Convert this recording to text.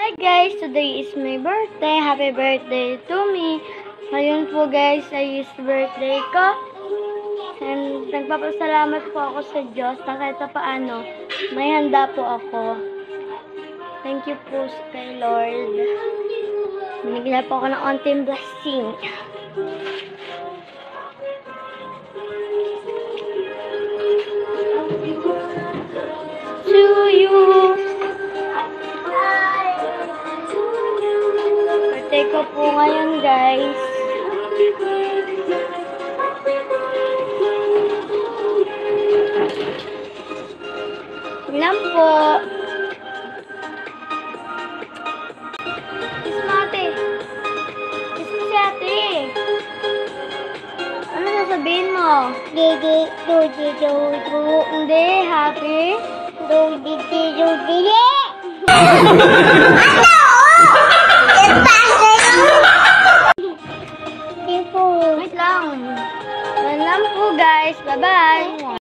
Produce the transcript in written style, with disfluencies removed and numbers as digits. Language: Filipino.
Hi guys! Today is my birthday. Happy birthday to me. Ngayon po guys ay is birthday ko. And nagpapasalamat po ako sa Diyos na kahit paano may handa po ako. Thank you po kay Lord. Binigyan po ako ng onting blessing. To you. Birthday ko po ngayon guys. Ilan po? Kiss mo ate. Kiss mo si ate. Ano sasabihin mo? Didi, dudi, dudu. Hindi, happy. Dudi, dudi. Wait lang. Yan lang po guys. Bye-bye.